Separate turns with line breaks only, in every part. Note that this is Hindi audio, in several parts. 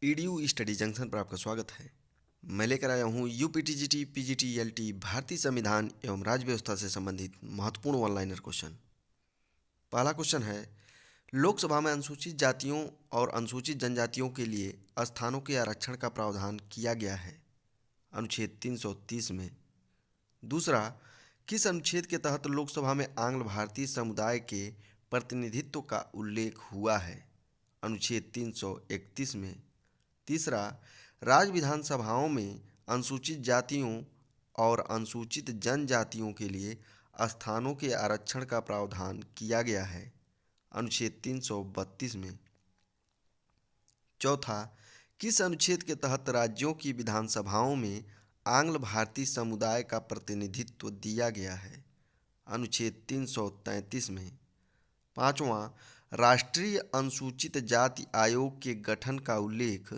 ईडीयू स्टडी जंक्शन पर आपका स्वागत है। मैं लेकर आया हूँ यूपीटीजीटी पीजीटीएलटी भारतीय संविधान एवं राज्य व्यवस्था से संबंधित महत्वपूर्ण वन लाइनर क्वेश्चन। पहला क्वेश्चन है, लोकसभा में अनुसूचित जातियों और अनुसूचित जनजातियों के लिए स्थानों के आरक्षण का प्रावधान किया गया है अनुच्छेद 330 में। दूसरा, किस अनुच्छेद के तहत लोकसभा में आंग्ल भारतीय समुदाय के प्रतिनिधित्व का उल्लेख हुआ है अनुच्छेद 331 में। तीसरा, राज्य विधानसभाओं में अनुसूचित जातियों और अनुसूचित जनजातियों के लिए स्थानों के आरक्षण का प्रावधान किया गया है अनुच्छेद 332 में। चौथा, किस अनुच्छेद के तहत राज्यों की विधानसभाओं में आंग्ल भारतीय समुदाय का प्रतिनिधित्व दिया गया है अनुच्छेद 333 में। पांचवां, राष्ट्रीय अनुसूचित जाति आयोग के गठन का उल्लेख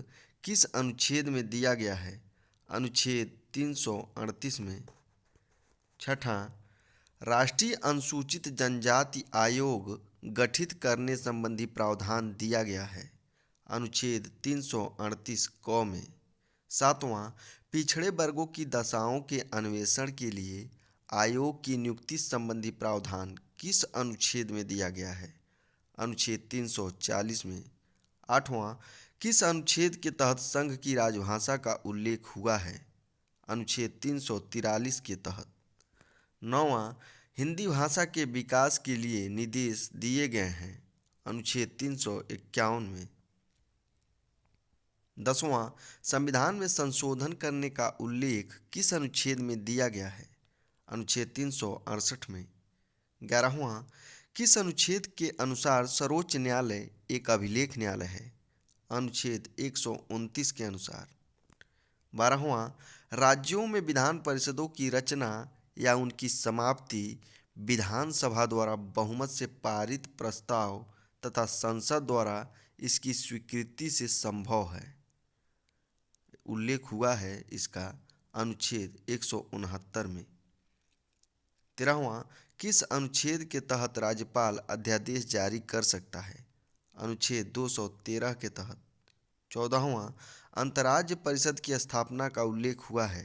किस अनुच्छेद में दिया गया है अनुच्छेद 338 में। छठा, राष्ट्रीय अनुसूचित जनजाति आयोग गठित करने संबंधी प्रावधान दिया गया है अनुच्छेद 338 क में। सातवां, पिछड़े वर्गों की दशाओं के अन्वेषण के लिए आयोग की नियुक्ति संबंधी प्रावधान किस अनुच्छेद में दिया गया है अनुच्छेद 340 में। आठवां, किस अनुच्छेद के तहत संघ की राजभाषा का उल्लेख हुआ है अनुच्छेद 343 के तहत। नौवां, हिंदी भाषा के विकास के लिए निर्देश दिए गए हैं अनुच्छेद 351 में। दसवां, संविधान में संशोधन करने का उल्लेख किस अनुच्छेद में दिया गया है अनुच्छेद 368 में। 11वां, किस अनुच्छेद के अनुसार सर्वोच्च न्यायालय एक अभिलेख न्यायालय है अनुच्छेद 129 के अनुसार। 12वां, राज्यों में विधान परिषदों की रचना या उनकी समाप्ति विधानसभा द्वारा बहुमत से पारित प्रस्ताव तथा संसद द्वारा इसकी स्वीकृति से संभव है। उल्लेख हुआ है इसका अनुच्छेद 169 में। 13वां, किस अनुच्छेद के तहत राज्यपाल अध्यादेश जारी कर सकता है अनुच्छेद 213 के तहत। 14वां, अंतर्राज्य परिषद की स्थापना का उल्लेख हुआ है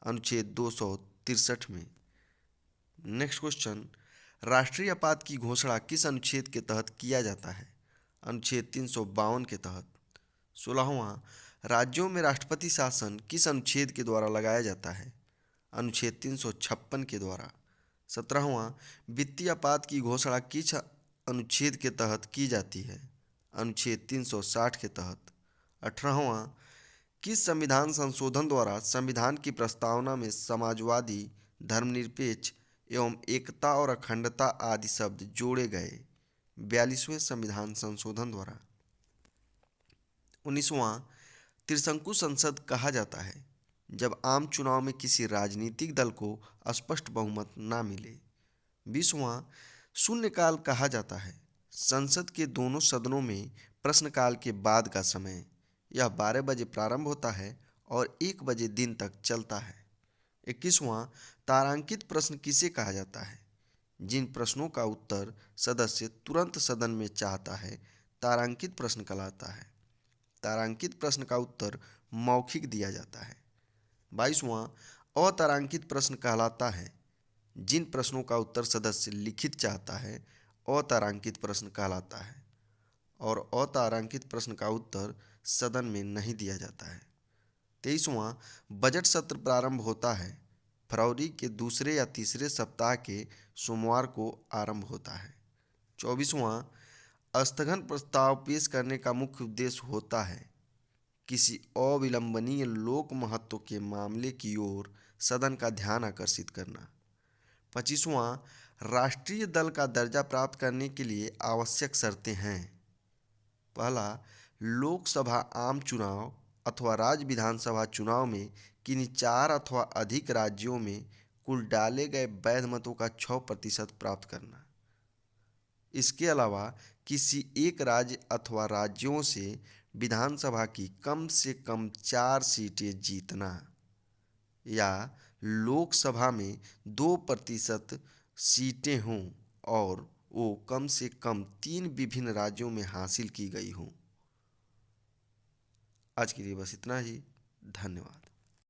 अनुच्छेद 263 में। नेक्स्ट क्वेश्चन, राष्ट्रीय आपात की घोषणा किस अनुच्छेद के तहत किया जाता है अनुच्छेद 352 के तहत। 16वां, राज्यों में राष्ट्रपति शासन किस अनुच्छेद के द्वारा लगाया जाता है अनुच्छेद 356 के द्वारा। 17वां, वित्तीय आपात की घोषणा किस अनुच्छेद के तहत की जाती है अनुच्छेद 360 के तहत। 18वां, किस संविधान संशोधन द्वारा संविधान की प्रस्तावना में समाजवादी, धर्मनिरपेक्ष एवं एकता और अखंडता आदि शब्द जोड़े गए 42वें संविधान संशोधन द्वारा। 19वां, त्रिशंकु संसद कहा जाता है जब आम चुनाव में किसी राजनीतिक दल को स्पष्ट बहुमत ना मिले। 20वां, शून्यकाल कहा जाता है संसद के दोनों सदनों में प्रश्नकाल के बाद का समय। यह 12 बजे प्रारंभ होता है और 1 बजे दिन तक चलता है। 21वां, तारांकित प्रश्न किसे कहा जाता है जिन प्रश्नों का उत्तर सदस्य तुरंत सदन में चाहता है तारांकित प्रश्न कहलाता है। तारांकित प्रश्न का उत्तर मौखिक दिया जाता है। 22वां, अतारांकित प्रश्न कहलाता है जिन प्रश्नों का उत्तर सदस्य लिखित चाहता है अतारांकित प्रश्न कहलाता है और अतारांकित प्रश्न का उत्तर सदन में नहीं दिया जाता है। 23वां, बजट सत्र प्रारंभ होता है फरवरी के दूसरे या तीसरे सप्ताह के सोमवार को आरंभ होता है। 24वां, स्थगन प्रस्ताव पेश करने का मुख्य उद्देश्य होता है किसी अविलंबनीय लोक महत्व के मामले की ओर सदन का ध्यान आकर्षित करना। 25वां, राष्ट्रीय दल का दर्जा प्राप्त करने के लिए आवश्यक शर्तें हैं। पहला, लोकसभा आम चुनाव अथवा राज्य विधानसभा चुनाव में किन्हीं 4 अथवा अधिक राज्यों में कुल डाले गए वैध मतों का 6% प्राप्त करना। इसके अलावा किसी एक राज्य अथवा राज्यों से विधानसभा की कम से कम 4 सीटें जीतना या लोकसभा में 2% सीटें हों और वो कम से कम 3 विभिन्न राज्यों में हासिल की गई हों। आज के लिए बस इतना ही। धन्यवाद।